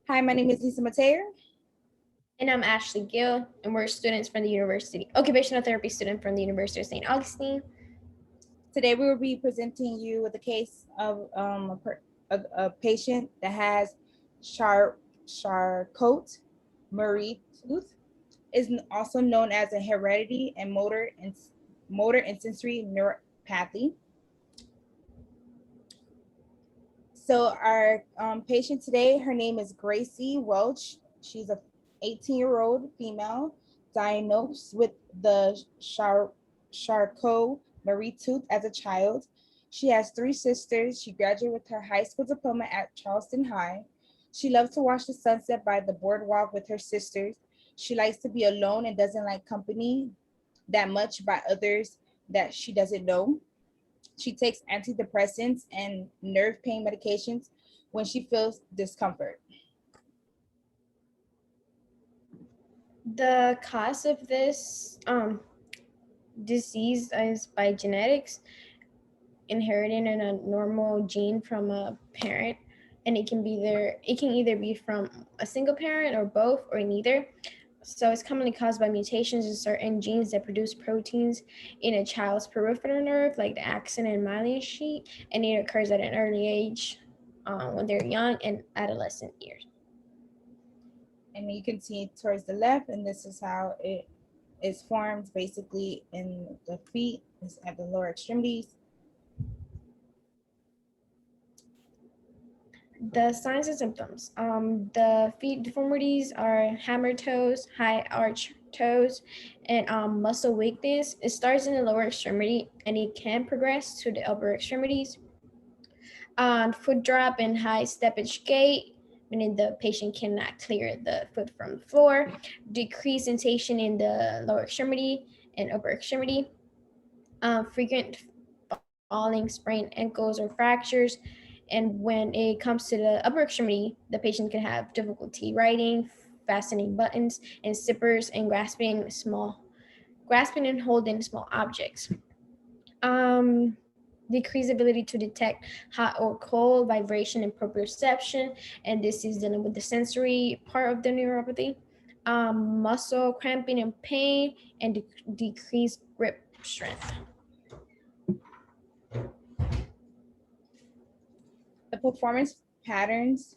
Hi, my name is Lisa Mateer. And I'm Ashley Gill, and we're students from the University, occupational therapy student from the University of St. Augustine. Today we will be presenting you with a case of a patient that has Charcot Marie tooth, is also known as a heredity and motor and sensory neuropathy. So our patient today, her name is Gracie Welch. She's a 18-year-old female diagnosed with the Charcot Marie tooth as a child. She has three sisters. She graduated with her high school diploma at Charleston High. She loves to watch the sunset by the boardwalk with her sisters. She likes to be alone and doesn't like company that much by others that she doesn't know. She takes antidepressants and nerve pain medications when she feels discomfort. The cause of this disease is by genetics, inheriting a normal gene from a parent, and it can either be from a single parent or both or neither. So it's commonly caused by mutations in certain genes that produce proteins in a child's peripheral nerve, like the axon and myelin sheath, and it occurs at an early age when they're young and adolescent years. And you can see towards the left, and this is how it is formed basically in the feet, is at the lower extremities. The signs and symptoms. The feet deformities are hammer toes, high arch toes, and muscle weakness. It starts in the lower extremity and it can progress to the upper extremities. Foot drop and high steppage gait, meaning the patient cannot clear the foot from the floor. Decreased sensation in the lower extremity and upper extremity. Frequent falling, sprained ankles or fractures. And when it comes to the upper extremity, the patient can have difficulty writing, fastening buttons and zippers, and grasping and holding small objects. Um, Decreased ability to detect hot or cold, vibration, and proprioception, and this is dealing with the sensory part of the neuropathy. Muscle cramping and pain, and decreased grip strength. The performance patterns.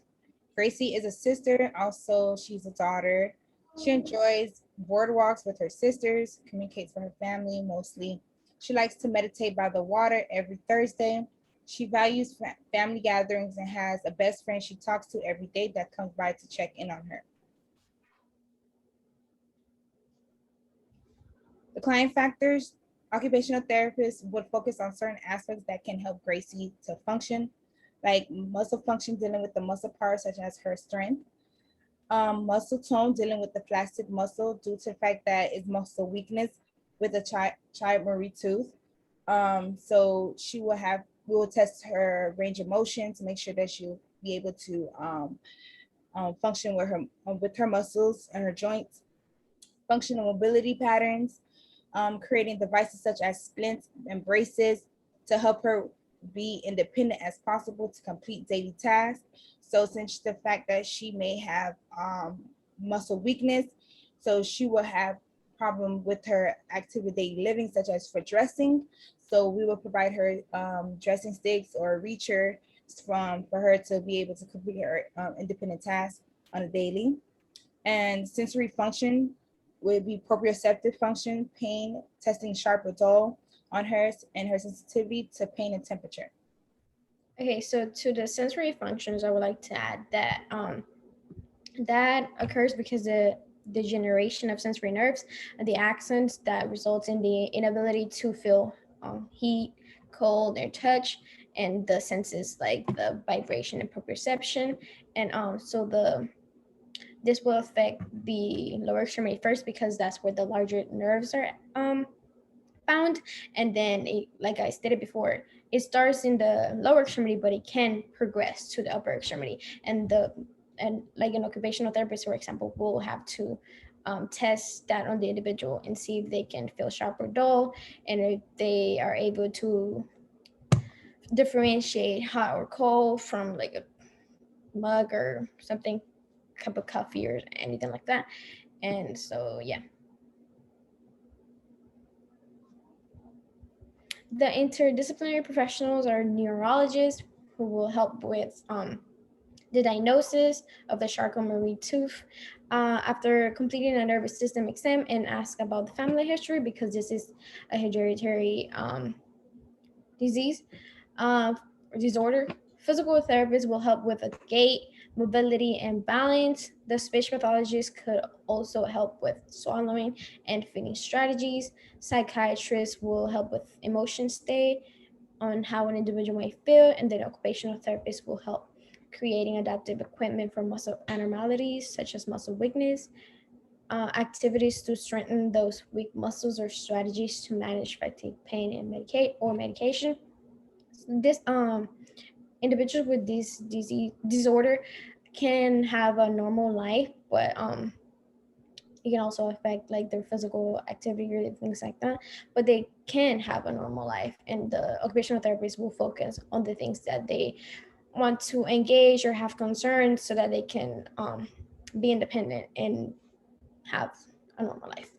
Gracie is a sister, also she's a daughter. She enjoys boardwalks with her sisters, communicates with her family mostly. She likes to meditate by the water every Thursday. She values family gatherings and has a best friend she talks to every day that comes by to check in on her. The client factors. Occupational therapists would focus on certain aspects that can help Gracie to function, like muscle function, dealing with the muscle parts such as her strength. Muscle tone, dealing with the flaccid muscle due to the fact that it's muscle weakness with a child Marie tooth. So we will test her range of motion to make sure that she'll be able to function with her muscles and her joints. Functional mobility patterns, creating devices such as splints and braces to help her be independent as possible to complete daily tasks. So since the fact that she may have muscle weakness, so she will have problem with her activity daily living, such as for dressing. So we will provide her dressing sticks or reacher for her to be able to complete her independent tasks on a daily. And sensory function would be proprioceptive function, pain, testing sharp or dull on hers, and her sensitivity to pain and temperature. Okay, so to the sensory functions, I would like to add that that occurs because the degeneration of sensory nerves, the axons that results in the inability to feel heat, cold, or touch, and the senses like the vibration and proprioception. And so the this will affect the lower extremity first because that's where the larger nerves are found, and then like I stated before, it starts in the lower extremity but it can progress to the upper extremity. And like an occupational therapist, for example, will have to test that on the individual and see if they can feel sharp or dull, and if they are able to differentiate hot or cold from like a mug or something. cup of coffee or anything like that. And so, yeah. The interdisciplinary professionals are neurologists who will help with the diagnosis of the Charcot-Marie tooth after completing a nervous system exam and ask about the family history, because this is a hereditary disease uh, disorder. Physical therapists will help with a gait, mobility, and balance. The speech pathologist could also help with swallowing and feeding strategies. Psychiatrists will help with emotion state, on how an individual may feel, and then occupational therapists will help creating adaptive equipment for muscle abnormalities such as muscle weakness, activities to strengthen those weak muscles, or strategies to manage fatigue, pain, and medication. This individuals with this disease disorder can have a normal life, but it can also affect like their physical activity or things like that. But they can have a normal life, and the occupational therapist will focus on the things that they want to engage or have concerns, so that they can be independent and have a normal life.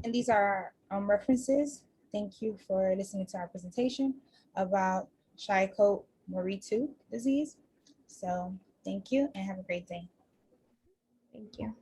And these are references. Thank you for listening to our presentation about Charcot-Marie-Tooth disease. So thank you and have a great day. Thank you.